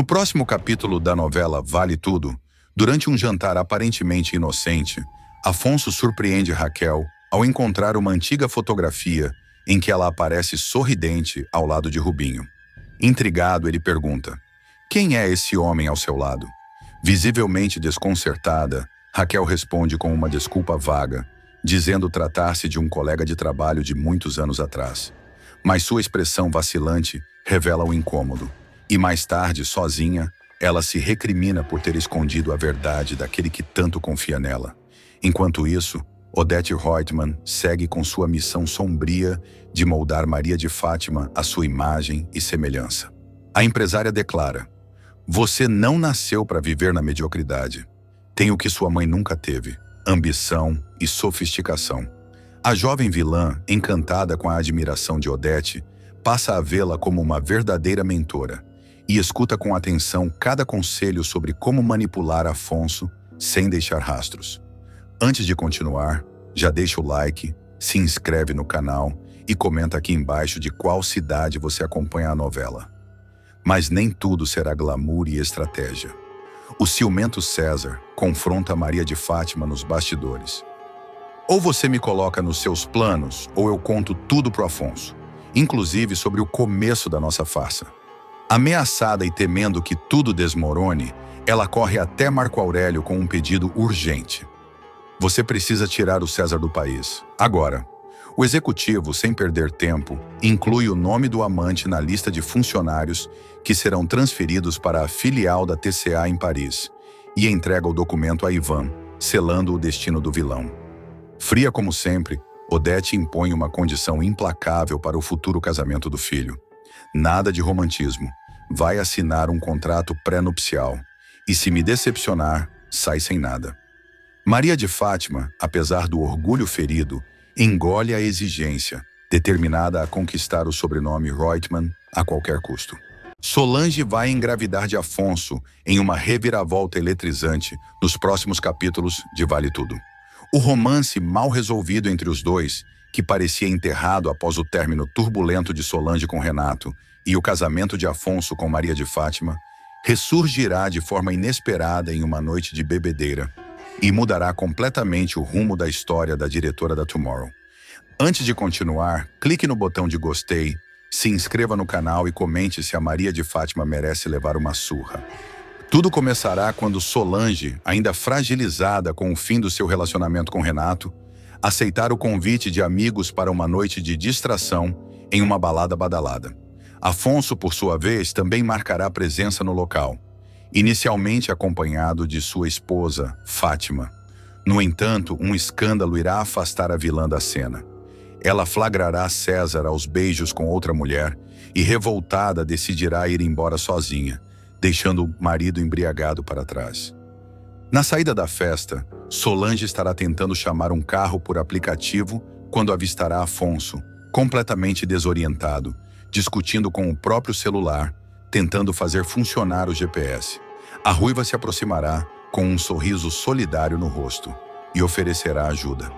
próximo capítulo da novela Vale Tudo, durante um jantar aparentemente inocente, Afonso surpreende Raquel ao encontrar uma antiga fotografia em que ela aparece sorridente ao lado de Rubinho. Intrigado, ele pergunta: "Quem é esse homem ao seu lado?" Visivelmente desconcertada, Raquel responde com uma desculpa vaga, dizendo tratar-se de um colega de trabalho de muitos anos atrás. Mas sua expressão vacilante revela o incômodo. E mais tarde, sozinha, ela se recrimina por ter escondido a verdade daquele que tanto confia nela. Enquanto isso, Odete Roitman segue com sua missão sombria de moldar Maria de Fátima à sua imagem e semelhança. A empresária declara: "Você não nasceu para viver na mediocridade. Tem o que sua mãe nunca teve: ambição e sofisticação." A jovem vilã, encantada com a admiração de Odete, passa a vê-la como uma verdadeira mentora e escuta com atenção cada conselho sobre como manipular Afonso sem deixar rastros. Antes de continuar, já deixa o like, se inscreve no canal e comenta aqui embaixo de qual cidade você acompanha a novela. Mas nem tudo será glamour e estratégia. O ciumento César confronta Maria de Fátima nos bastidores. Ou você me coloca nos seus planos, ou eu conto tudo pro Afonso, inclusive sobre o começo da nossa farsa. Ameaçada e temendo que tudo desmorone, ela corre até Marco Aurélio com um pedido urgente. Você precisa tirar o César do país, agora. O executivo, sem perder tempo, inclui o nome do amante na lista de funcionários que serão transferidos para a filial da TCA em Paris e entrega o documento a Ivan, selando o destino do vilão. Fria como sempre, Odete impõe uma condição implacável para o futuro casamento do filho. Nada de romantismo. Vai assinar um contrato pré-nupcial. E se me decepcionar, sai sem nada. Maria de Fátima, apesar do orgulho ferido, engole a exigência, determinada a conquistar o sobrenome Roitman a qualquer custo. Solange vai engravidar de Afonso em uma reviravolta eletrizante nos próximos capítulos de Vale Tudo. O romance mal resolvido entre os dois, que parecia enterrado após o término turbulento de Solange com Renato e o casamento de Afonso com Maria de Fátima, ressurgirá de forma inesperada em uma noite de bebedeira e mudará completamente o rumo da história da diretora da Tomorrow. Antes de continuar, clique no botão de gostei, se inscreva no canal e comente se a Maria de Fátima merece levar uma surra. Tudo começará quando Solange, ainda fragilizada com o fim do seu relacionamento com Renato, aceitar o convite de amigos para uma noite de distração em uma balada badalada. Afonso, por sua vez, também marcará presença no local, inicialmente acompanhado de sua esposa, Fátima. No entanto, um escândalo irá afastar a vilã da cena. Ela flagrará César aos beijos com outra mulher e, revoltada, decidirá ir embora sozinha, deixando o marido embriagado para trás. Na saída da festa, Solange estará tentando chamar um carro por aplicativo quando avistará Afonso, completamente desorientado, discutindo com o próprio celular, tentando fazer funcionar o GPS. A ruiva se aproximará com um sorriso solidário no rosto e oferecerá ajuda.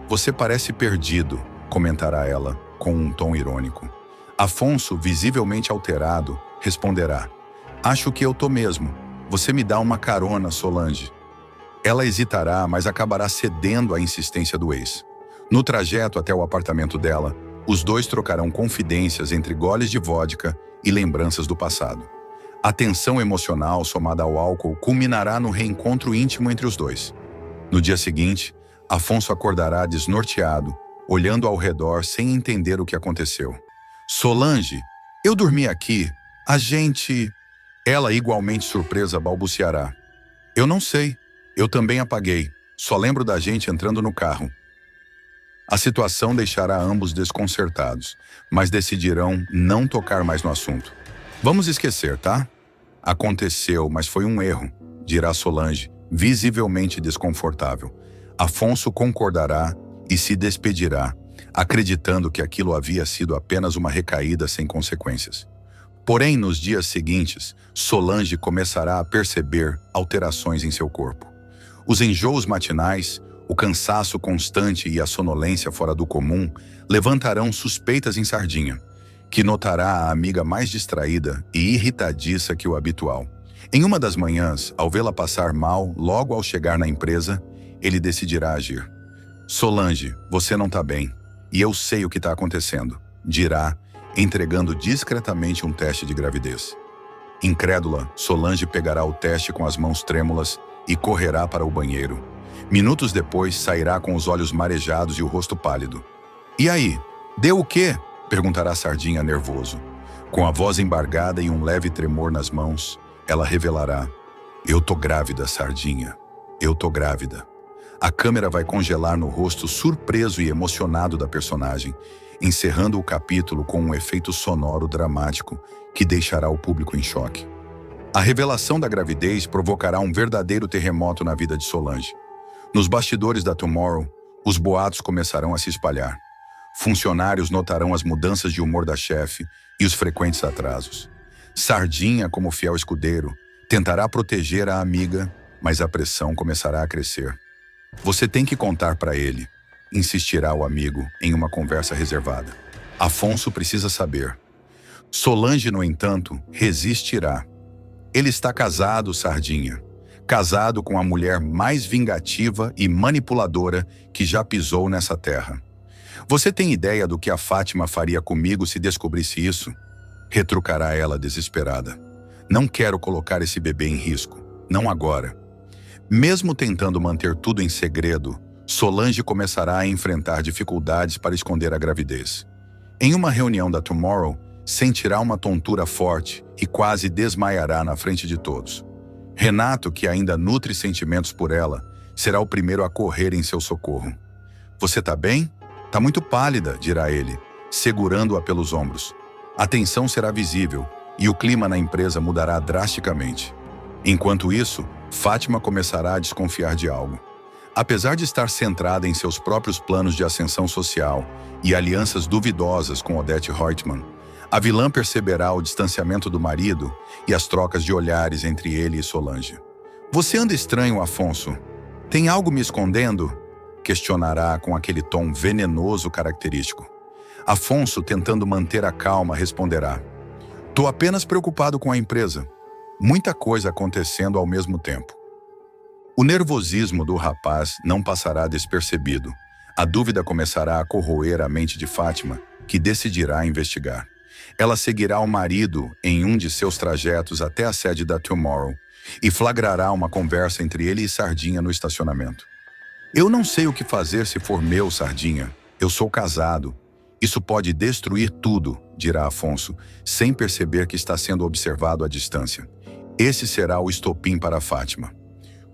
"Você parece perdido", comentará ela, com um tom irônico. Afonso, visivelmente alterado, responderá: "Acho que eu tô mesmo. Você me dá uma carona, Solange." Ela hesitará, mas acabará cedendo à insistência do ex. No trajeto até o apartamento dela, os dois trocarão confidências entre goles de vodka e lembranças do passado. A tensão emocional somada ao álcool culminará no reencontro íntimo entre os dois. No dia seguinte, Afonso acordará desnorteado, olhando ao redor sem entender o que aconteceu. "Solange, eu dormi aqui. A gente..." Ela, igualmente surpresa, balbuciará: "Eu não sei. Eu também apaguei. Só lembro da gente entrando no carro." A situação deixará ambos desconcertados, mas decidirão não tocar mais no assunto. "Vamos esquecer, tá? Aconteceu, mas foi um erro", dirá Solange, visivelmente desconfortável. Afonso concordará e se despedirá, acreditando que aquilo havia sido apenas uma recaída sem consequências. Porém, nos dias seguintes, Solange começará a perceber alterações em seu corpo. Os enjoos matinais, o cansaço constante e a sonolência fora do comum levantarão suspeitas em Sardinha. que notará a amiga mais distraída e irritadiça que o habitual. Em uma das manhãs, ao vê-la passar mal, logo ao chegar na empresa, ele decidirá agir. Solange, você não está bem, e eu sei o que está acontecendo, dirá, entregando discretamente um teste de gravidez. Incrédula, Solange pegará o teste com as mãos trêmulas e correrá para o banheiro. Minutos depois, sairá com os olhos marejados e o rosto pálido. E aí, deu o quê? Perguntará Sardinha nervoso. Com a voz embargada e um leve tremor nas mãos, ela revelará: eu tô grávida, Sardinha. Eu tô grávida. A câmera vai congelar no rosto surpreso e emocionado da personagem, encerrando o capítulo com um efeito sonoro dramático que deixará o público em choque. A revelação da gravidez provocará um verdadeiro terremoto na vida de Solange. Nos bastidores da Tomorrow, os boatos começarão a se espalhar. Funcionários notarão as mudanças de humor da chefe e os frequentes atrasos. Sardinha, como fiel escudeiro, tentará proteger a amiga, mas a pressão começará a crescer. Você tem que contar para ele, insistirá o amigo em uma conversa reservada. Afonso precisa saber. Solange, no entanto, resistirá. Ele está casado, Sardinha. Casado com a mulher mais vingativa e manipuladora que já pisou nessa terra. Você tem ideia do que a Fátima faria comigo se descobrisse isso? Retrucará ela desesperada. Não quero colocar esse bebê em risco. Não agora. Mesmo tentando manter tudo em segredo, Solange começará a enfrentar dificuldades para esconder a gravidez. Em uma reunião da Tomorrow, sentirá uma tontura forte e quase desmaiará na frente de todos. Renato, que ainda nutre sentimentos por ela, será o primeiro a correr em seu socorro. Você tá bem? Tá muito pálida, dirá ele, segurando-a pelos ombros. A tensão será visível e o clima na empresa mudará drasticamente. Enquanto isso, Fátima começará a desconfiar de algo. Apesar de estar centrada em seus próprios planos de ascensão social e alianças duvidosas com Odete Reutemann, a vilã perceberá o distanciamento do marido e as trocas de olhares entre ele e Solange. Você anda estranho, Afonso. Tem algo me escondendo? Questionará com aquele tom venenoso característico. Afonso, tentando manter a calma, responderá: tô apenas preocupado com a empresa. Muita coisa acontecendo ao mesmo tempo. O nervosismo do rapaz não passará despercebido. A dúvida começará a corroer a mente de Fátima, que decidirá investigar. Ela seguirá o marido em um de seus trajetos até a sede da Tomorrow e flagrará uma conversa entre ele e Sardinha no estacionamento. Eu não sei o que fazer se for meu, Sardinha. Eu sou casado. Isso pode destruir tudo, dirá Afonso, sem perceber que está sendo observado à distância. Esse será o estopim para Fátima.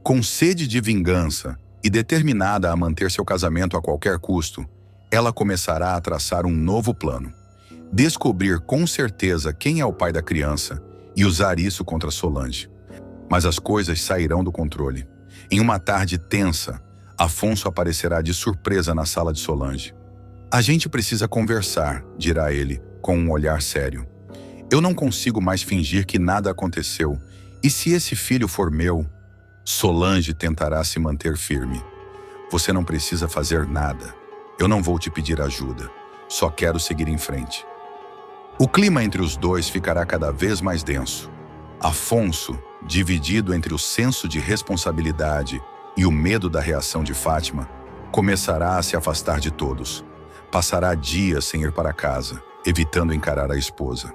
Com sede de vingança e determinada a manter seu casamento a qualquer custo, ela começará a traçar um novo plano. Descobrir com certeza quem é o pai da criança e usar isso contra Solange. Mas as coisas sairão do controle. Em uma tarde tensa, Afonso aparecerá de surpresa na sala de Solange. A gente precisa conversar, dirá ele, com um olhar sério. Eu não consigo mais fingir que nada aconteceu. E se esse filho for meu? Solange tentará se manter firme. Você não precisa fazer nada. Eu não vou te pedir ajuda. Só quero seguir em frente. O clima entre os dois ficará cada vez mais denso. Afonso, dividido entre o senso de responsabilidade e o medo da reação de Fátima, começará a se afastar de todos. Passará dias sem ir para casa, evitando encarar a esposa.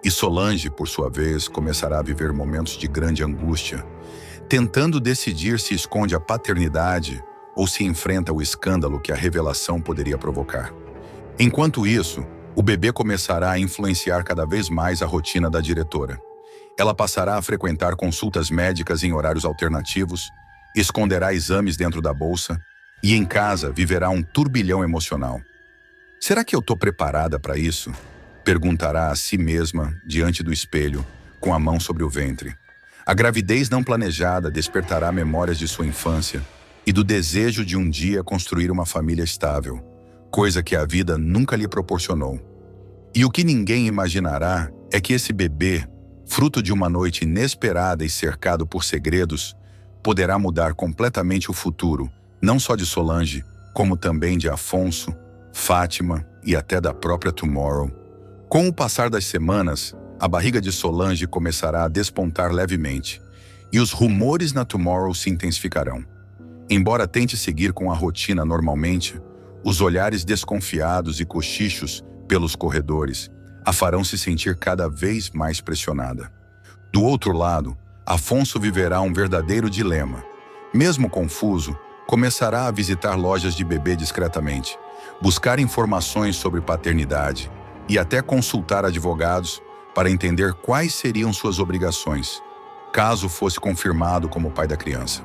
E Solange, por sua vez, começará a viver momentos de grande angústia, tentando decidir se esconde a paternidade ou se enfrenta o escândalo que a revelação poderia provocar. Enquanto isso, o bebê começará a influenciar cada vez mais a rotina da diretora. Ela passará a frequentar consultas médicas em horários alternativos, esconderá exames dentro da bolsa e em casa viverá um turbilhão emocional. Será que eu estou preparada para isso? Perguntará a si mesma diante do espelho, com a mão sobre o ventre. A gravidez não planejada despertará memórias de sua infância e do desejo de um dia construir uma família estável, coisa que a vida nunca lhe proporcionou. E o que ninguém imaginará é que esse bebê, fruto de uma noite inesperada e cercado por segredos, poderá mudar completamente o futuro, não só de Solange, como também de Afonso, Fátima e até da própria Tomorrow. Com o passar das semanas, a barriga de Solange começará a despontar levemente, e os rumores na Tomorrow se intensificarão. Embora tente seguir com a rotina normalmente, os olhares desconfiados e cochichos pelos corredores a farão se sentir cada vez mais pressionada. Do outro lado, Afonso viverá um verdadeiro dilema. Mesmo confuso, começará a visitar lojas de bebê discretamente, buscar informações sobre paternidade e até consultar advogados para entender quais seriam suas obrigações, caso fosse confirmado como pai da criança.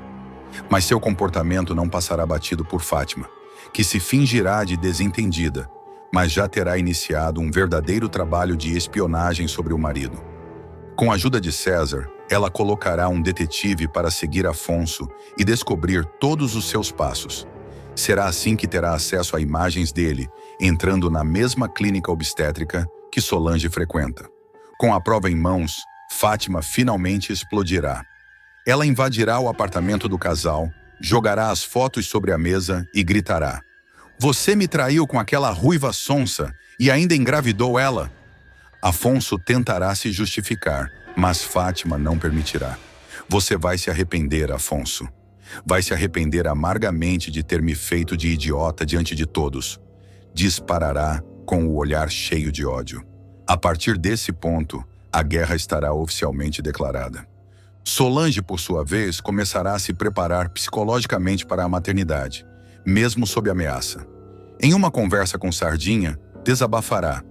Mas seu comportamento não passará batido por Fátima, que se fingirá de desentendida, mas já terá iniciado um verdadeiro trabalho de espionagem sobre o marido. Com a ajuda de César, ela colocará um detetive para seguir Afonso e descobrir todos os seus passos. Será assim que terá acesso a imagens dele, entrando na mesma clínica obstétrica que Solange frequenta. Com a prova em mãos, Fátima finalmente explodirá. Ela invadirá o apartamento do casal, jogará as fotos sobre a mesa e gritará: "Você me traiu com aquela ruiva sonsa e ainda engravidou ela?" Afonso tentará se justificar, mas Fátima não permitirá. "Você vai se arrepender, Afonso. Vai se arrepender amargamente de ter me feito de idiota diante de todos." Disparará com o olhar cheio de ódio. A partir desse ponto, a guerra estará oficialmente declarada. Solange, por sua vez, começará a se preparar psicologicamente para a maternidade, mesmo sob ameaça. Em uma conversa com Sardinha, desabafará: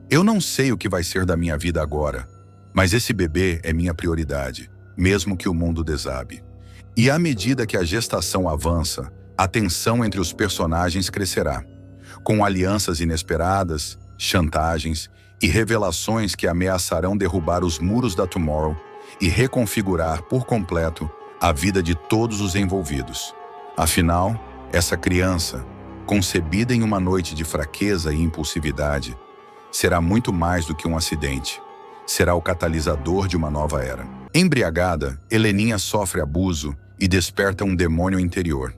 "Eu não sei o que vai ser da minha vida agora, mas esse bebê é minha prioridade, mesmo que o mundo desabe." E à medida que a gestação avança, a tensão entre os personagens crescerá, com alianças inesperadas, chantagens e revelações que ameaçarão derrubar os muros da Tomorrow e reconfigurar por completo a vida de todos os envolvidos. Afinal, essa criança, concebida em uma noite de fraqueza e impulsividade, será muito mais do que um acidente. Será o catalisador de uma nova era. Embriagada, Heleninha sofre abuso e desperta um demônio interior.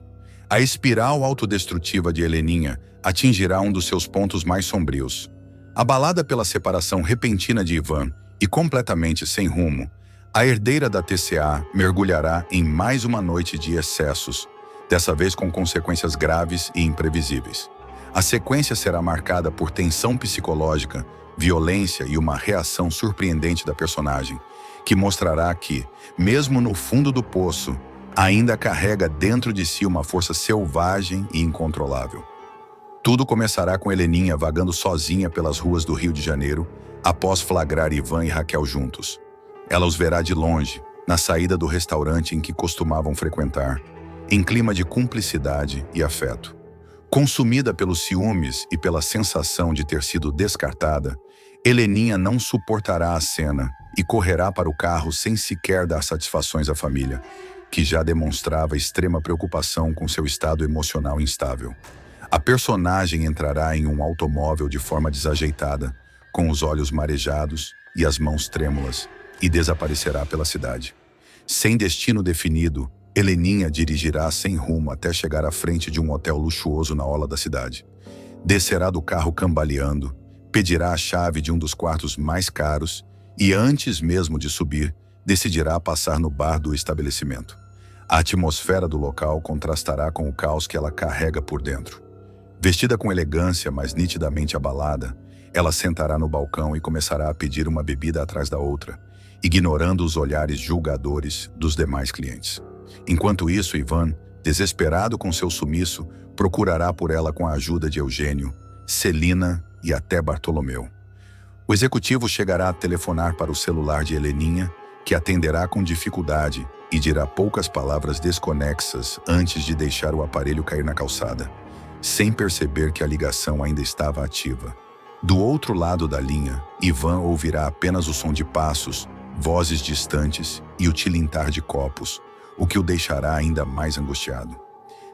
A espiral autodestrutiva de Heleninha atingirá um dos seus pontos mais sombrios. Abalada pela separação repentina de Ivan e completamente sem rumo, a herdeira da TCA mergulhará em mais uma noite de excessos, dessa vez com consequências graves e imprevisíveis. A sequência será marcada por tensão psicológica, violência e uma reação surpreendente da personagem, que mostrará que, mesmo no fundo do poço, ainda carrega dentro de si uma força selvagem e incontrolável. Tudo começará com Heleninha vagando sozinha pelas ruas do Rio de Janeiro, após flagrar Ivan e Raquel juntos. Ela os verá de longe, na saída do restaurante em que costumavam frequentar, em clima de cumplicidade e afeto. Consumida pelos ciúmes e pela sensação de ter sido descartada, Heleninha não suportará a cena e correrá para o carro sem sequer dar satisfações à família, que já demonstrava extrema preocupação com seu estado emocional instável. A personagem entrará em um automóvel de forma desajeitada, com os olhos marejados e as mãos trêmulas, e desaparecerá pela cidade. Sem destino definido, Heleninha dirigirá sem rumo até chegar à frente de um hotel luxuoso na orla da cidade. Descerá do carro cambaleando, pedirá a chave de um dos quartos mais caros e, antes mesmo de subir, decidirá passar no bar do estabelecimento. A atmosfera do local contrastará com o caos que ela carrega por dentro. Vestida com elegância, mas nitidamente abalada, ela sentará no balcão e começará a pedir uma bebida atrás da outra, ignorando os olhares julgadores dos demais clientes. Enquanto isso, Ivan, desesperado com seu sumiço, procurará por ela com a ajuda de Eugênio, Celina e até Bartolomeu. O executivo chegará a telefonar para o celular de Heleninha, que atenderá com dificuldade e dirá poucas palavras desconexas antes de deixar o aparelho cair na calçada, sem perceber que a ligação ainda estava ativa. Do outro lado da linha, Ivan ouvirá apenas o som de passos, vozes distantes e o tilintar de copos, o que o deixará ainda mais angustiado.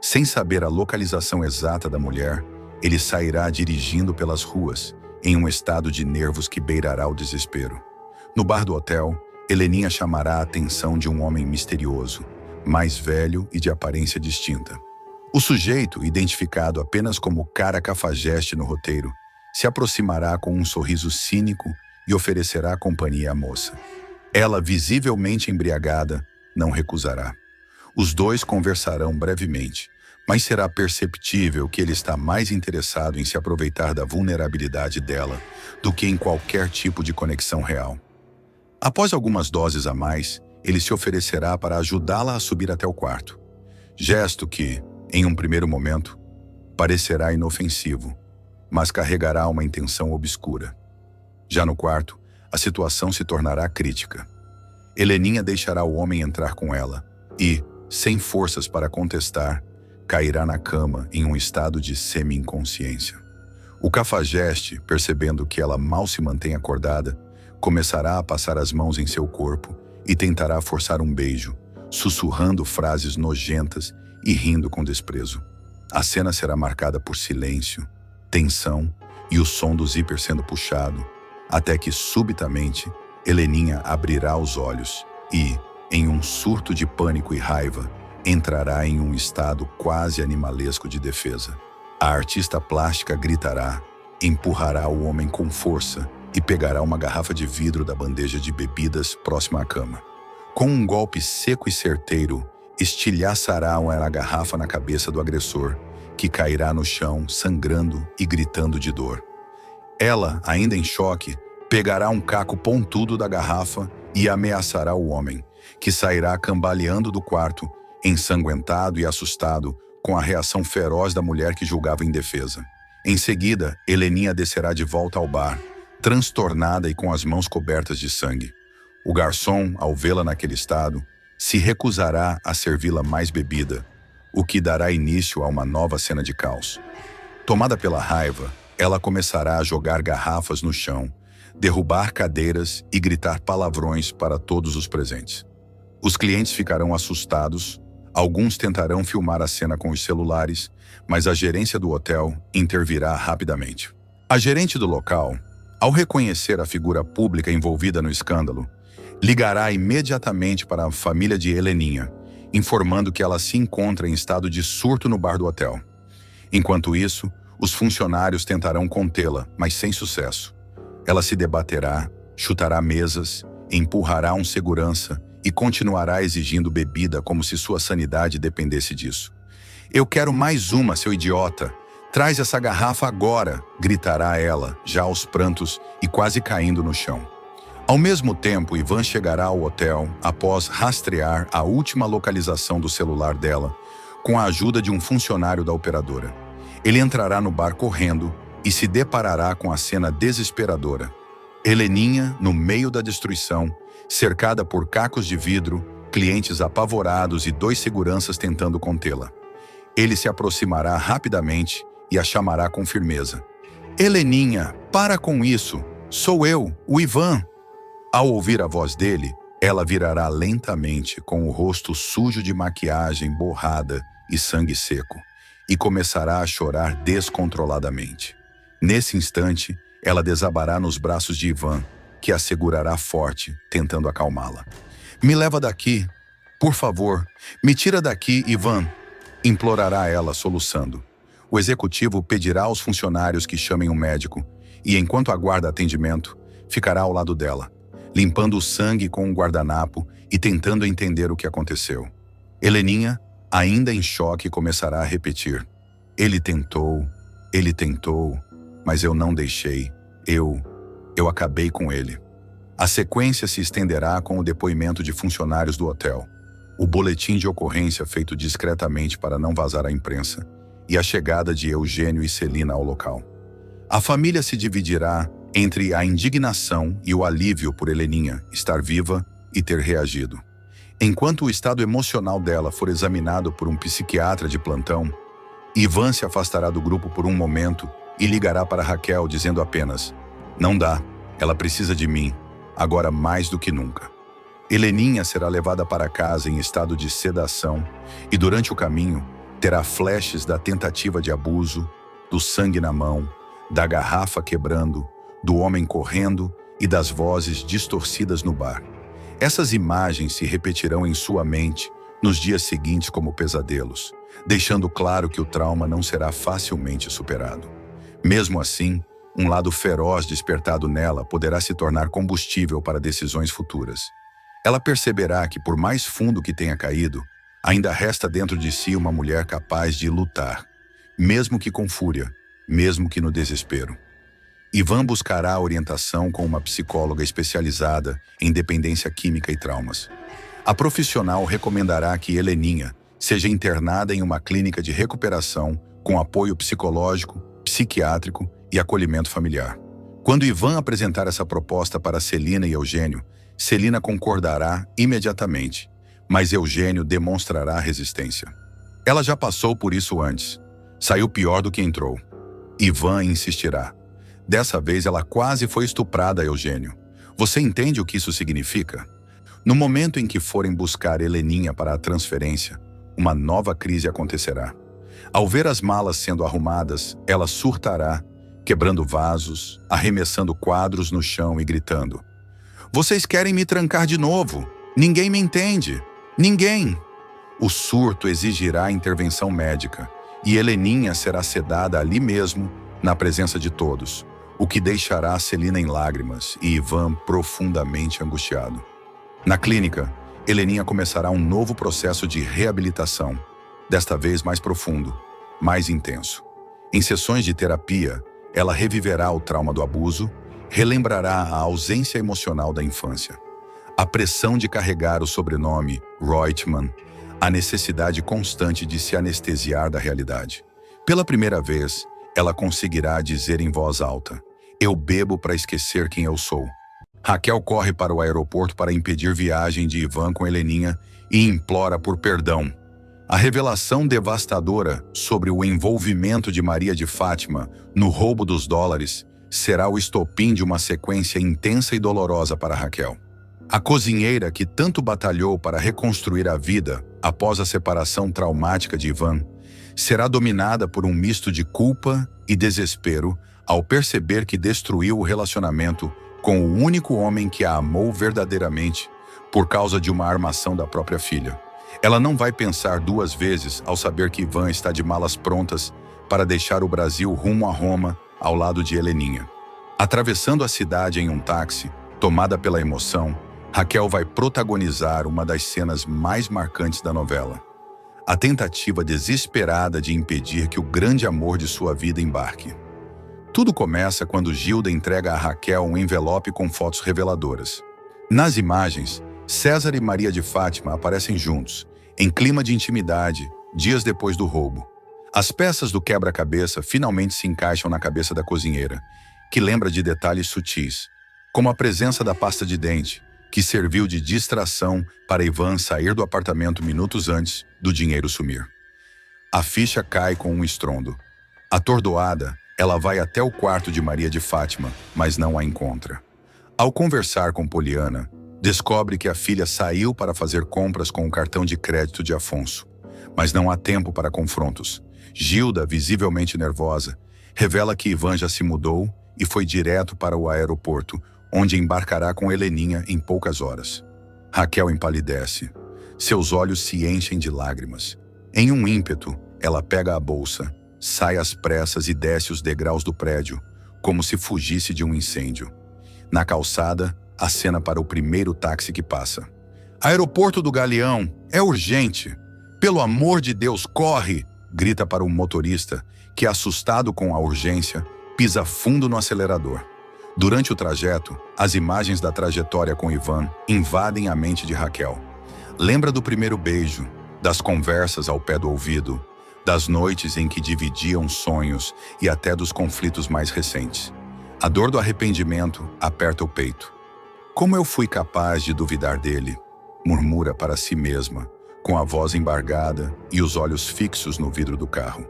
Sem saber a localização exata da mulher, ele sairá dirigindo pelas ruas, em um estado de nervos que beirará o desespero. No bar do hotel, Heleninha chamará a atenção de um homem misterioso, mais velho e de aparência distinta. O sujeito, identificado apenas como Cara Cafajeste no roteiro, se aproximará com um sorriso cínico e oferecerá companhia à moça. Ela, visivelmente embriagada, não recusará. Os dois conversarão brevemente, mas será perceptível que ele está mais interessado em se aproveitar da vulnerabilidade dela do que em qualquer tipo de conexão real. Após algumas doses a mais, ele se oferecerá para ajudá-la a subir até o quarto. Gesto que, em um primeiro momento, parecerá inofensivo, mas carregará uma intenção obscura. Já no quarto, a situação se tornará crítica. Heleninha deixará o homem entrar com ela e, sem forças para contestar, cairá na cama em um estado de semi-inconsciência. O cafajeste, percebendo que ela mal se mantém acordada, começará a passar as mãos em seu corpo e tentará forçar um beijo, sussurrando frases nojentas e rindo com desprezo. A cena será marcada por silêncio, tensão e o som do zíper sendo puxado, até que, subitamente, Heleninha abrirá os olhos e, em um surto de pânico e raiva, entrará em um estado quase animalesco de defesa. A artista plástica gritará, empurrará o homem com força e pegará uma garrafa de vidro da bandeja de bebidas próxima à cama. Com um golpe seco e certeiro, estilhaçará a garrafa na cabeça do agressor, que cairá no chão, sangrando e gritando de dor. Ela, ainda em choque, pegará um caco pontudo da garrafa e ameaçará o homem, que sairá cambaleando do quarto, ensanguentado e assustado com a reação feroz da mulher que julgava indefesa. Em seguida, Heleninha descerá de volta ao bar, transtornada e com as mãos cobertas de sangue. O garçom, ao vê-la naquele estado, se recusará a servi-la mais bebida, o que dará início a uma nova cena de caos. Tomada pela raiva, ela começará a jogar garrafas no chão, derrubar cadeiras e gritar palavrões para todos os presentes. Os clientes ficarão assustados, alguns tentarão filmar a cena com os celulares, mas a gerência do hotel intervirá rapidamente. A gerente do local, ao reconhecer a figura pública envolvida no escândalo, ligará imediatamente para a família de Heleninha, informando que ela se encontra em estado de surto no bar do hotel. Enquanto isso, os funcionários tentarão contê-la, mas sem sucesso. Ela se debaterá, chutará mesas, empurrará um segurança e continuará exigindo bebida como se sua sanidade dependesse disso. "Eu quero mais uma, seu idiota! Traz essa garrafa agora!" gritará ela, já aos prantos e quase caindo no chão. Ao mesmo tempo, Ivan chegará ao hotel após rastrear a última localização do celular dela, com a ajuda de um funcionário da operadora. Ele entrará no bar correndo e se deparará com a cena desesperadora. Heleninha, no meio da destruição, cercada por cacos de vidro, clientes apavorados e 2 seguranças tentando contê-la. Ele se aproximará rapidamente e a chamará com firmeza. "Heleninha, para com isso! Sou eu, o Ivan!" Ao ouvir a voz dele, ela virará lentamente com o rosto sujo de maquiagem borrada e sangue seco, e começará a chorar descontroladamente. Nesse instante, ela desabará nos braços de Ivan, que a segurará forte, tentando acalmá-la. "Me leva daqui, por favor, me tira daqui, Ivan!" implorará ela, soluçando. O executivo pedirá aos funcionários que chamem um médico e, enquanto aguarda atendimento, ficará ao lado dela, limpando o sangue com um guardanapo e tentando entender o que aconteceu. Heleninha, ainda em choque, começará a repetir: ele tentou, mas eu não deixei, eu acabei com ele." A sequência se estenderá com o depoimento de funcionários do hotel, o boletim de ocorrência feito discretamente para não vazar à imprensa e a chegada de Eugênio e Celina ao local. A família se dividirá entre a indignação e o alívio por Heleninha estar viva e ter reagido. Enquanto o estado emocional dela for examinado por um psiquiatra de plantão, Ivan se afastará do grupo por um momento e ligará para Raquel dizendo apenas: "Não dá, ela precisa de mim, agora mais do que nunca." Heleninha será levada para casa em estado de sedação e durante o caminho terá flashes da tentativa de abuso, do sangue na mão, da garrafa quebrando, do homem correndo e das vozes distorcidas no bar. Essas imagens se repetirão em sua mente nos dias seguintes como pesadelos, deixando claro que o trauma não será facilmente superado. Mesmo assim, um lado feroz despertado nela poderá se tornar combustível para decisões futuras. Ela perceberá que, por mais fundo que tenha caído, ainda resta dentro de si uma mulher capaz de lutar, mesmo que com fúria, mesmo que no desespero. Ivan buscará orientação com uma psicóloga especializada em dependência química e traumas. A profissional recomendará que Heleninha seja internada em uma clínica de recuperação com apoio psicológico, psiquiátrico e acolhimento familiar. Quando Ivan apresentar essa proposta para Celina e Eugênio, Celina concordará imediatamente, mas Eugênio demonstrará resistência. Ela já passou por isso antes. Saiu pior do que entrou. Ivan insistirá. Dessa vez ela quase foi estuprada, Eugênio. Você entende o que isso significa? No momento em que forem buscar Heleninha para a transferência, uma nova crise acontecerá. Ao ver as malas sendo arrumadas, ela surtará, quebrando vasos, arremessando quadros no chão e gritando: "Vocês querem me trancar de novo? Ninguém me entende! Ninguém!" O surto exigirá intervenção médica e Heleninha será sedada ali mesmo, na presença de todos, o que deixará Celina em lágrimas e Ivan profundamente angustiado. Na clínica, Heleninha começará um novo processo de reabilitação, desta vez mais profundo, mais intenso. Em sessões de terapia, ela reviverá o trauma do abuso, relembrará a ausência emocional da infância, a pressão de carregar o sobrenome Reutemann, a necessidade constante de se anestesiar da realidade. Pela primeira vez, ela conseguirá dizer em voz alta: "Eu bebo para esquecer quem eu sou." Raquel corre para o aeroporto para impedir viagem de Ivan com Heleninha e implora por perdão. A revelação devastadora sobre o envolvimento de Maria de Fátima no roubo dos dólares será o estopim de uma sequência intensa e dolorosa para Raquel. A cozinheira que tanto batalhou para reconstruir a vida após a separação traumática de Ivan será dominada por um misto de culpa e desespero ao perceber que destruiu o relacionamento com o único homem que a amou verdadeiramente por causa de uma armação da própria filha. Ela não vai pensar duas vezes ao saber que Ivan está de malas prontas para deixar o Brasil rumo a Roma ao lado de Heleninha. Atravessando a cidade em um táxi, tomada pela emoção, Raquel vai protagonizar uma das cenas mais marcantes da novela. A tentativa desesperada de impedir que o grande amor de sua vida embarque. Tudo começa quando Gilda entrega a Raquel um envelope com fotos reveladoras. Nas imagens, César e Maria de Fátima aparecem juntos, em clima de intimidade, dias depois do roubo. As peças do quebra-cabeça finalmente se encaixam na cabeça da cozinheira, que lembra de detalhes sutis, como a presença da pasta de dente, que serviu de distração para Ivan sair do apartamento minutos antes do dinheiro sumir. A ficha cai com um estrondo. Atordoada, ela vai até o quarto de Maria de Fátima, mas não a encontra. Ao conversar com Poliana, descobre que a filha saiu para fazer compras com o cartão de crédito de Afonso. Mas não há tempo para confrontos. Gilda, visivelmente nervosa, revela que Ivan já se mudou e foi direto para o aeroporto, onde embarcará com Heleninha em poucas horas. Raquel empalidece. Seus olhos se enchem de lágrimas. Em um ímpeto, ela pega a bolsa, sai às pressas e desce os degraus do prédio, como se fugisse de um incêndio. Na calçada, acena para o primeiro táxi que passa. "Aeroporto do Galeão, é urgente! Pelo amor de Deus, corre!" grita para o motorista, que, assustado com a urgência, pisa fundo no acelerador. Durante o trajeto, as imagens da trajetória com Ivan invadem a mente de Raquel. Lembra do primeiro beijo, das conversas ao pé do ouvido, das noites em que dividiam sonhos e até dos conflitos mais recentes. A dor do arrependimento aperta o peito. "Como eu fui capaz de duvidar dele?" murmura para si mesma, com a voz embargada e os olhos fixos no vidro do carro.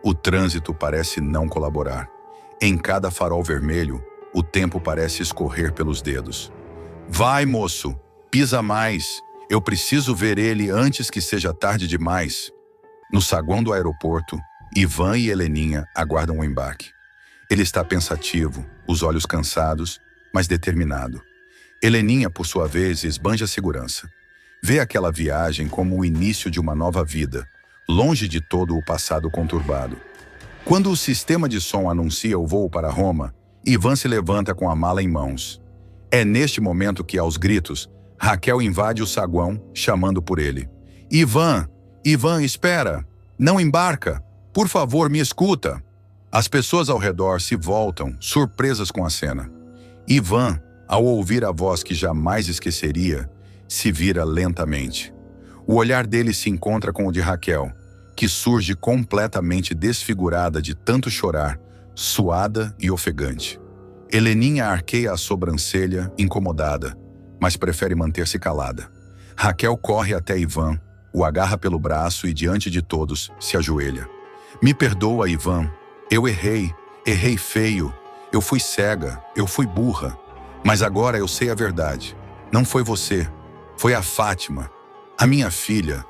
O trânsito parece não colaborar. Em cada farol vermelho, o tempo parece escorrer pelos dedos. "Vai, moço, pisa mais. Eu preciso ver ele antes que seja tarde demais." No saguão do aeroporto, Ivan e Heleninha aguardam o embarque. Ele está pensativo, os olhos cansados, mas determinado. Heleninha, por sua vez, esbanja a segurança. Vê aquela viagem como o início de uma nova vida, longe de todo o passado conturbado. Quando o sistema de som anuncia o voo para Roma, Ivan se levanta com a mala em mãos. É neste momento que, aos gritos, Raquel invade o saguão, chamando por ele. Ivan! Ivan, espera! Não embarca! Por favor, me escuta! As pessoas ao redor se voltam, surpresas com a cena. Ivan, ao ouvir a voz que jamais esqueceria, se vira lentamente. O olhar dele se encontra com o de Raquel, que surge completamente desfigurada de tanto chorar, suada e ofegante. Heleninha arqueia a sobrancelha, incomodada, mas prefere manter-se calada. Raquel corre até Ivan, o agarra pelo braço e, diante de todos, se ajoelha. Me perdoa, Ivan. Eu errei feio. Eu fui cega, eu fui burra. Mas agora eu sei a verdade. Não foi você, foi a Fátima, a minha filha.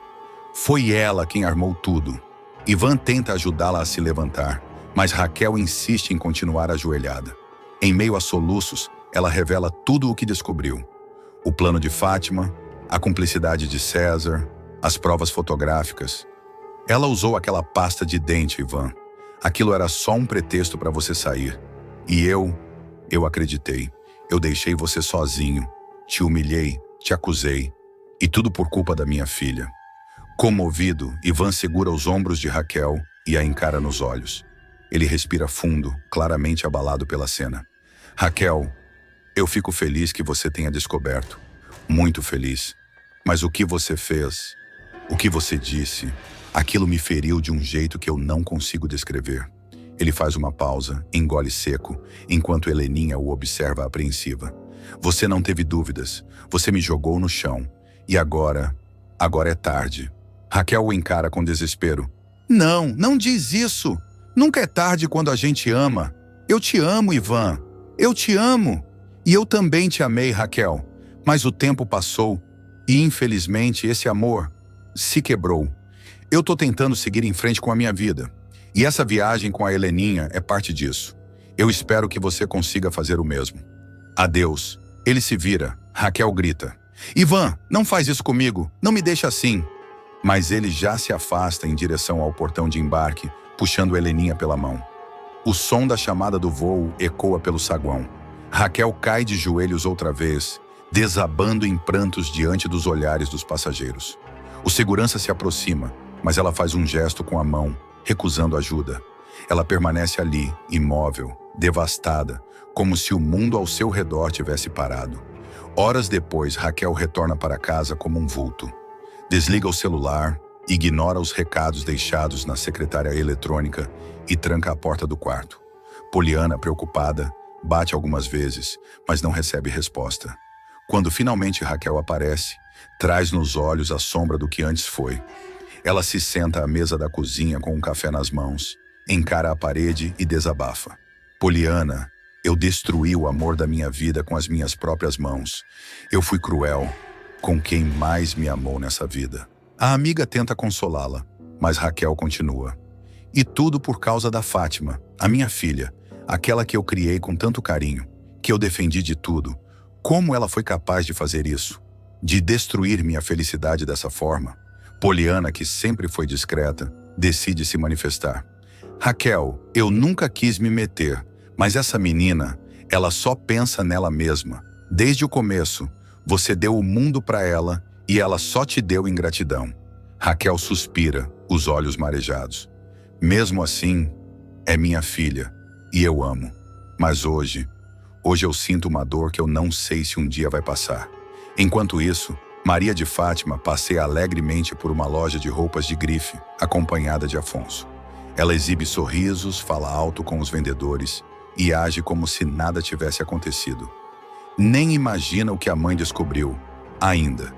Foi ela quem armou tudo. Ivan tenta ajudá-la a se levantar, mas Raquel insiste em continuar ajoelhada. Em meio a soluços, ela revela tudo o que descobriu. O plano de Fátima, a cumplicidade de César, as provas fotográficas. Ela usou aquela pasta de dente, Ivan. Aquilo era só um pretexto para você sair. E eu acreditei. Eu deixei você sozinho. Te humilhei, te acusei. E tudo por culpa da minha filha. Comovido, Ivan segura os ombros de Raquel e a encara nos olhos. Ele respira fundo, claramente abalado pela cena. Raquel, eu fico feliz que você tenha descoberto. Muito feliz. Mas o que você fez, o que você disse, aquilo me feriu de um jeito que eu não consigo descrever. Ele faz uma pausa, engole seco, enquanto Heleninha o observa apreensiva. Você não teve dúvidas. Você me jogou no chão. E agora é tarde. Raquel o encara com desespero. Não diz isso. Nunca é tarde quando a gente ama. Eu te amo, Ivan. Eu te amo. E eu também te amei, Raquel. Mas o tempo passou e, infelizmente, esse amor se quebrou. Eu tô tentando seguir em frente com a minha vida. E essa viagem com a Heleninha é parte disso. Eu espero que você consiga fazer o mesmo. Adeus. Ele se vira. Raquel grita. Ivan, não faz isso comigo. Não me deixa assim. Mas ele já se afasta em direção ao portão de embarque, puxando Heleninha pela mão. O som da chamada do voo ecoa pelo saguão. Raquel cai de joelhos outra vez, desabando em prantos diante dos olhares dos passageiros. O segurança se aproxima, mas ela faz um gesto com a mão, recusando ajuda. Ela permanece ali, imóvel, devastada, como se o mundo ao seu redor tivesse parado. Horas depois, Raquel retorna para casa como um vulto. Desliga o celular, ignora os recados deixados na secretária eletrônica e tranca a porta do quarto. Poliana, preocupada, bate algumas vezes, mas não recebe resposta. Quando finalmente Raquel aparece, traz nos olhos a sombra do que antes foi. Ela se senta à mesa da cozinha com um café nas mãos, encara a parede e desabafa. Poliana, eu destruí o amor da minha vida com as minhas próprias mãos. Eu fui cruel com quem mais me amou nessa vida. A amiga tenta consolá-la, mas Raquel continua. E tudo por causa da Fátima, a minha filha, aquela que eu criei com tanto carinho, que eu defendi de tudo. Como ela foi capaz de fazer isso? De destruir minha felicidade dessa forma? Poliana, que sempre foi discreta, decide se manifestar. Raquel, eu nunca quis me meter, mas essa menina, ela só pensa nela mesma. Desde o começo, você deu o mundo para ela e ela só te deu ingratidão. Raquel suspira, os olhos marejados. Mesmo assim, é minha filha e eu amo. Mas hoje eu sinto uma dor que eu não sei se um dia vai passar. Enquanto isso, Maria de Fátima passeia alegremente por uma loja de roupas de grife, acompanhada de Afonso. Ela exibe sorrisos, fala alto com os vendedores e age como se nada tivesse acontecido. Nem imagina o que a mãe descobriu, ainda.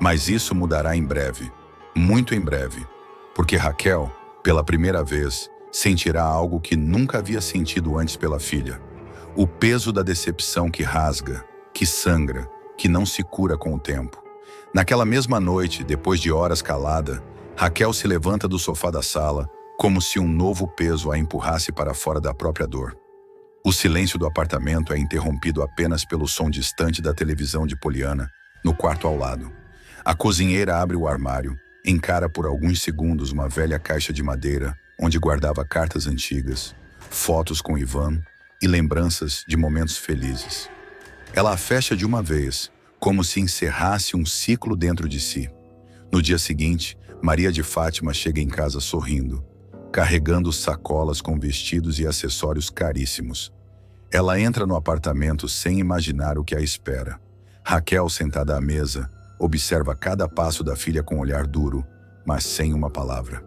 Mas isso mudará em breve, muito em breve, porque Raquel, pela primeira vez, sentirá algo que nunca havia sentido antes pela filha. O peso da decepção que rasga, que sangra, que não se cura com o tempo. Naquela mesma noite, depois de horas calada, Raquel se levanta do sofá da sala, como se um novo peso a empurrasse para fora da própria dor. O silêncio do apartamento é interrompido apenas pelo som distante da televisão de Poliana, no quarto ao lado. A cozinheira abre o armário, encara por alguns segundos uma velha caixa de madeira, onde guardava cartas antigas, fotos com Ivan e lembranças de momentos felizes. Ela a fecha de uma vez, como se encerrasse um ciclo dentro de si. No dia seguinte, Maria de Fátima chega em casa sorrindo, carregando sacolas com vestidos e acessórios caríssimos. Ela entra no apartamento sem imaginar o que a espera. Raquel, sentada à mesa, observa cada passo da filha com um olhar duro, mas sem uma palavra.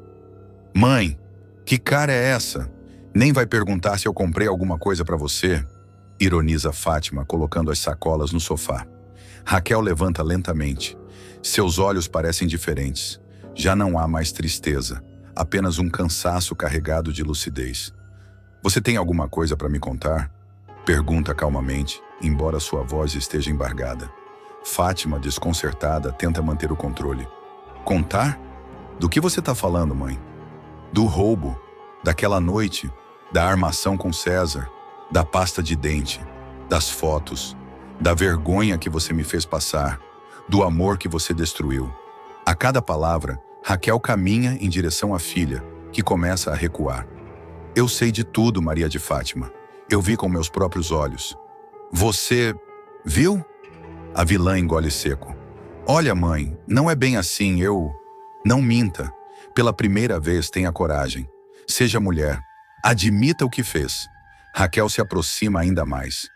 Mãe, que cara é essa? Nem vai perguntar se eu comprei alguma coisa para você? Ironiza Fátima, colocando as sacolas no sofá. Raquel levanta lentamente. Seus olhos parecem diferentes. Já não há mais tristeza, apenas um cansaço carregado de lucidez. Você tem alguma coisa para me contar? Pergunta calmamente, embora sua voz esteja embargada. Fátima, desconcertada, tenta manter o controle. Contar? Do que você está falando, mãe? Do roubo, daquela noite, da armação com César, da pasta de dente, das fotos, da vergonha que você me fez passar, do amor que você destruiu. A cada palavra, Raquel caminha em direção à filha, que começa a recuar. Eu sei de tudo, Maria de Fátima. Eu vi com meus próprios olhos. Você viu? A vilã engole seco. Olha, mãe, não é bem assim, eu... Não minta. Pela primeira vez, tenha coragem. Seja mulher. Admita o que fez. Raquel se aproxima ainda mais.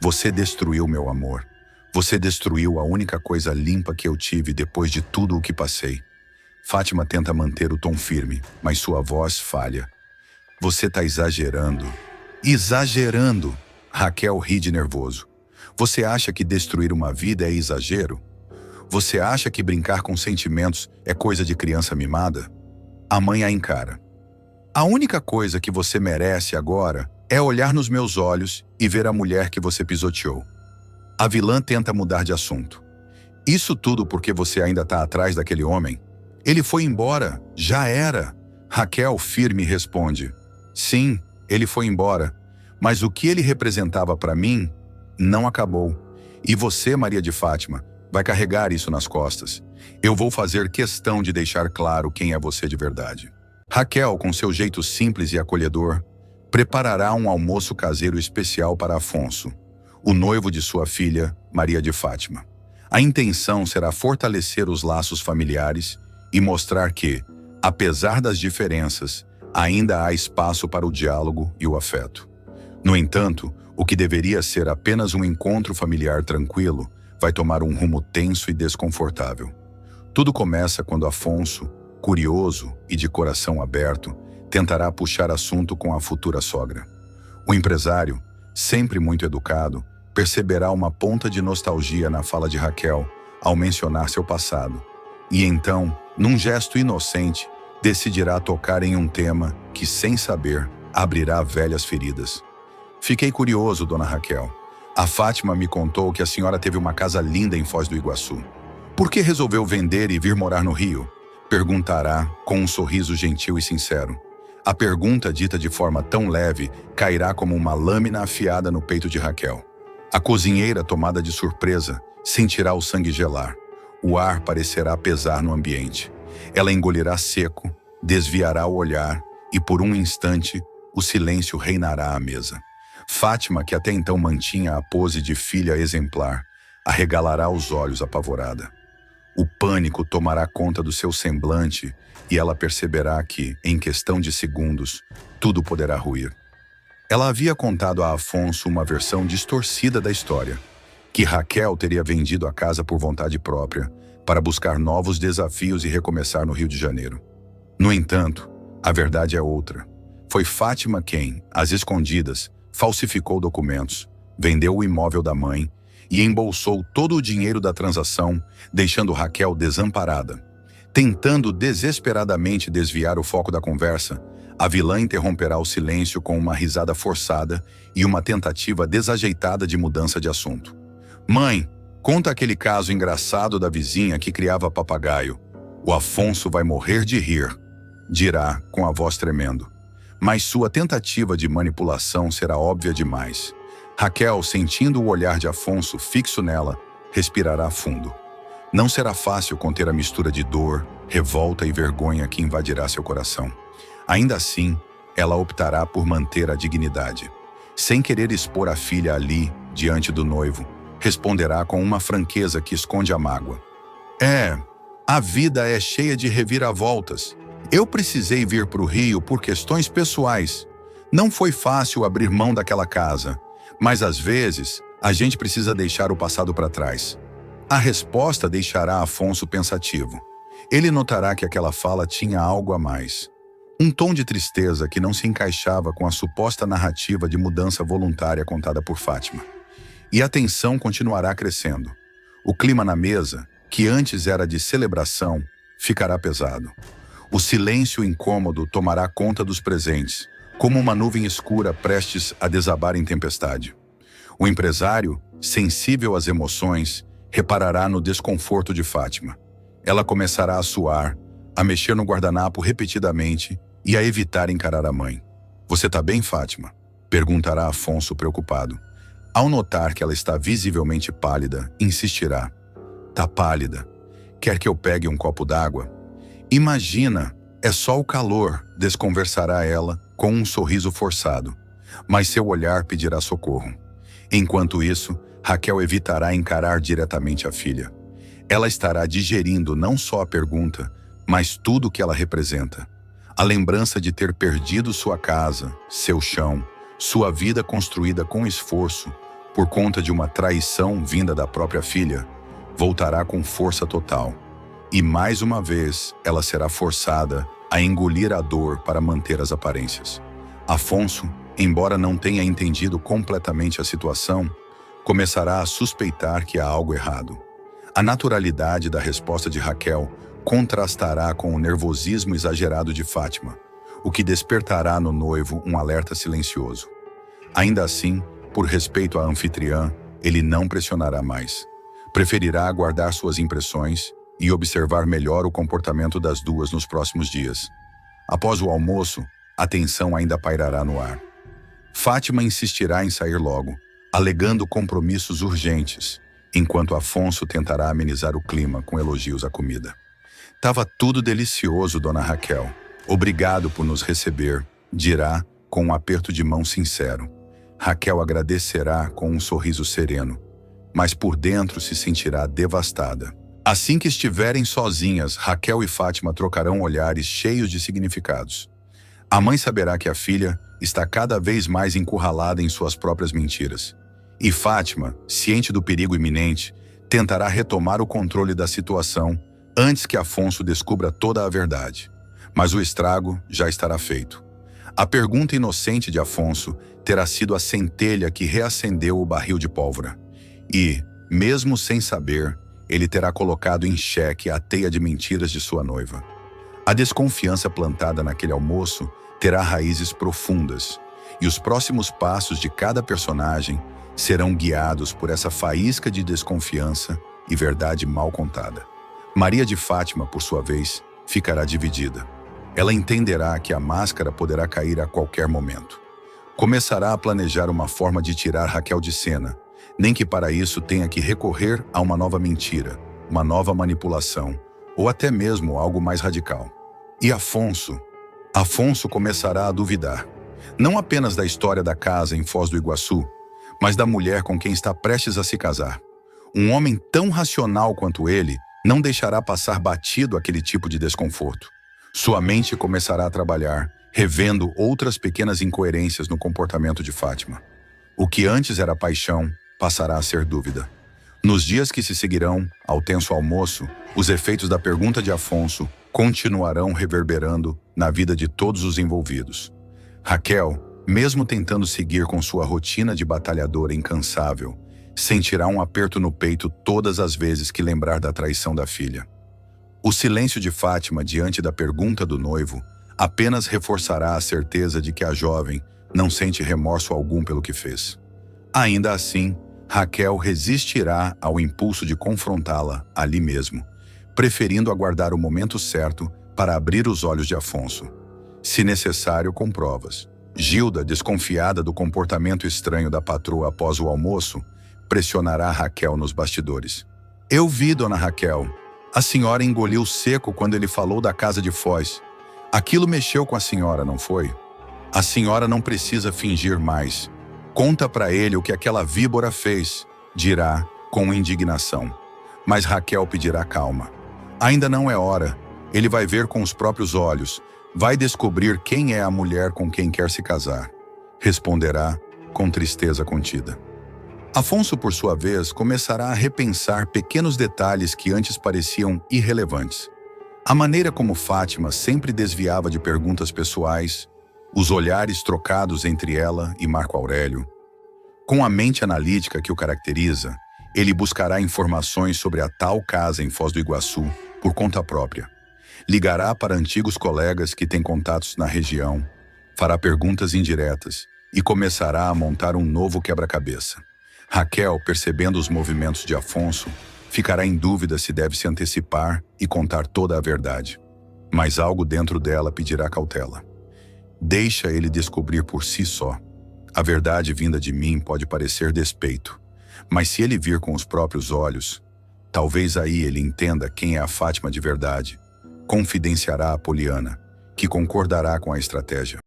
Você destruiu meu amor. Você destruiu a única coisa limpa que eu tive depois de tudo o que passei. Fátima tenta manter o tom firme, mas sua voz falha. Você está exagerando. Exagerando! Raquel ri de nervoso. Você acha que destruir uma vida é exagero? Você acha que brincar com sentimentos é coisa de criança mimada? A mãe a encara. A única coisa que você merece agora é olhar nos meus olhos e ver a mulher que você pisoteou. A vilã tenta mudar de assunto. Isso tudo porque você ainda está atrás daquele homem? Ele foi embora, já era. Raquel, firme, responde. Sim, ele foi embora, mas o que ele representava para mim não acabou. E você, Maria de Fátima, vai carregar isso nas costas. Eu vou fazer questão de deixar claro quem é você de verdade. Raquel, com seu jeito simples e acolhedor, preparará um almoço caseiro especial para Afonso, o noivo de sua filha, Maria de Fátima. A intenção será fortalecer os laços familiares e mostrar que, apesar das diferenças, ainda há espaço para o diálogo e o afeto. No entanto, o que deveria ser apenas um encontro familiar tranquilo vai tomar um rumo tenso e desconfortável. Tudo começa quando Afonso, curioso e de coração aberto, tentará puxar assunto com a futura sogra. O empresário, sempre muito educado, perceberá uma ponta de nostalgia na fala de Raquel ao mencionar seu passado. E então, num gesto inocente, decidirá tocar em um tema que, sem saber, abrirá velhas feridas. Fiquei curioso, dona Raquel. A Fátima me contou que a senhora teve uma casa linda em Foz do Iguaçu. Por que resolveu vender e vir morar no Rio? Perguntará com um sorriso gentil e sincero. A pergunta, dita de forma tão leve, cairá como uma lâmina afiada no peito de Raquel. A cozinheira, tomada de surpresa, sentirá o sangue gelar. O ar parecerá pesar no ambiente. Ela engolirá seco, desviará o olhar e, por um instante, o silêncio reinará à mesa. Fátima, que até então mantinha a pose de filha exemplar, arregalará os olhos apavorada. O pânico tomará conta do seu semblante e ela perceberá que, em questão de segundos, tudo poderá ruir. Ela havia contado a Afonso uma versão distorcida da história, que Raquel teria vendido a casa por vontade própria para buscar novos desafios e recomeçar no Rio de Janeiro. No entanto, a verdade é outra. Foi Fátima quem, às escondidas, falsificou documentos, vendeu o imóvel da mãe e embolsou todo o dinheiro da transação, deixando Raquel desamparada. Tentando desesperadamente desviar o foco da conversa, a vilã interromperá o silêncio com uma risada forçada e uma tentativa desajeitada de mudança de assunto. Mãe, conta aquele caso engraçado da vizinha que criava papagaio. O Afonso vai morrer de rir, dirá com a voz tremendo. Mas sua tentativa de manipulação será óbvia demais. Raquel, sentindo o olhar de Afonso fixo nela, respirará fundo. Não será fácil conter a mistura de dor, revolta e vergonha que invadirá seu coração. Ainda assim, ela optará por manter a dignidade. Sem querer expor a filha ali, diante do noivo, responderá com uma franqueza que esconde a mágoa. A vida é cheia de reviravoltas. Eu precisei vir para o Rio por questões pessoais. Não foi fácil abrir mão daquela casa, mas às vezes a gente precisa deixar o passado para trás. A resposta deixará Afonso pensativo. Ele notará que aquela fala tinha algo a mais. Um tom de tristeza que não se encaixava com a suposta narrativa de mudança voluntária contada por Fátima. E a tensão continuará crescendo. O clima na mesa, que antes era de celebração, ficará pesado. O silêncio incômodo tomará conta dos presentes, como uma nuvem escura prestes a desabar em tempestade. O empresário, sensível às emoções, reparará no desconforto de Fátima. Ela começará a suar, a mexer no guardanapo repetidamente e a evitar encarar a mãe. "Você tá bem, Fátima?" perguntará Afonso preocupado. Ao notar que ela está visivelmente pálida, insistirá. "Tá pálida. Quer que eu pegue um copo d'água?" "Imagina, é só o calor", desconversará ela com um sorriso forçado. Mas seu olhar pedirá socorro. Enquanto isso, Raquel evitará encarar diretamente a filha. Ela estará digerindo não só a pergunta, mas tudo o que ela representa. A lembrança de ter perdido sua casa, seu chão, sua vida construída com esforço, por conta de uma traição vinda da própria filha, voltará com força total. E mais uma vez, ela será forçada a engolir a dor para manter as aparências. Afonso, embora não tenha entendido completamente a situação, começará a suspeitar que há algo errado. A naturalidade da resposta de Raquel contrastará com o nervosismo exagerado de Fátima, o que despertará no noivo um alerta silencioso. Ainda assim, por respeito à anfitriã, ele não pressionará mais. Preferirá aguardar suas impressões e observar melhor o comportamento das duas nos próximos dias. Após o almoço, a tensão ainda pairará no ar. Fátima insistirá em sair logo, alegando compromissos urgentes, enquanto Afonso tentará amenizar o clima com elogios à comida. "Tava tudo delicioso, dona Raquel. Obrigado por nos receber", dirá com um aperto de mão sincero. Raquel agradecerá com um sorriso sereno, mas por dentro se sentirá devastada. Assim que estiverem sozinhas, Raquel e Fátima trocarão olhares cheios de significados. A mãe saberá que a filha está cada vez mais encurralada em suas próprias mentiras. E Fátima, ciente do perigo iminente, tentará retomar o controle da situação antes que Afonso descubra toda a verdade. Mas o estrago já estará feito. A pergunta inocente de Afonso terá sido a centelha que reacendeu o barril de pólvora. E, mesmo sem saber, ele terá colocado em xeque a teia de mentiras de sua noiva. A desconfiança plantada naquele almoço terá raízes profundas, e os próximos passos de cada personagem serão guiados por essa faísca de desconfiança e verdade mal contada. Maria de Fátima, por sua vez, ficará dividida. Ela entenderá que a máscara poderá cair a qualquer momento. Começará a planejar uma forma de tirar Raquel de cena, nem que para isso tenha que recorrer a uma nova mentira, uma nova manipulação, ou até mesmo algo mais radical. E Afonso começará a duvidar, não apenas da história da casa em Foz do Iguaçu, mas da mulher com quem está prestes a se casar. Um homem tão racional quanto ele não deixará passar batido aquele tipo de desconforto. Sua mente começará a trabalhar, revendo outras pequenas incoerências no comportamento de Fátima. O que antes era paixão passará a ser dúvida. Nos dias que se seguirão ao tenso almoço, os efeitos da pergunta de Afonso continuarão reverberando na vida de todos os envolvidos. Raquel, mesmo tentando seguir com sua rotina de batalhadora incansável, sentirá um aperto no peito todas as vezes que lembrar da traição da filha. O silêncio de Fátima diante da pergunta do noivo apenas reforçará a certeza de que a jovem não sente remorso algum pelo que fez. Ainda assim, Raquel resistirá ao impulso de confrontá-la ali mesmo, preferindo aguardar o momento certo para abrir os olhos de Afonso. Se necessário, com provas. Gilda, desconfiada do comportamento estranho da patroa após o almoço, pressionará Raquel nos bastidores. "Eu vi, dona Raquel. A senhora engoliu seco quando ele falou da casa de Foz. Aquilo mexeu com a senhora, não foi? A senhora não precisa fingir mais", Conta para ele o que aquela víbora fez, dirá, com indignação. Mas Raquel pedirá calma. Ainda não é hora. Ele vai ver com os próprios olhos. Vai descobrir quem é a mulher com quem quer se casar. Responderá com tristeza contida. Afonso, por sua vez, começará a repensar pequenos detalhes que antes pareciam irrelevantes. A maneira como Fátima sempre desviava de perguntas pessoais, os olhares trocados entre ela e Marco Aurélio. Com a mente analítica que o caracteriza, ele buscará informações sobre a tal casa em Foz do Iguaçu por conta própria. Ligará para antigos colegas que têm contatos na região, fará perguntas indiretas e começará a montar um novo quebra-cabeça. Raquel, percebendo os movimentos de Afonso, ficará em dúvida se deve se antecipar e contar toda a verdade. Mas algo dentro dela pedirá cautela. Deixa ele descobrir por si só. A verdade vinda de mim pode parecer despeito, mas se ele vir com os próprios olhos, talvez aí ele entenda quem é a Fátima de verdade. Confidenciará a Poliana, que concordará com a estratégia.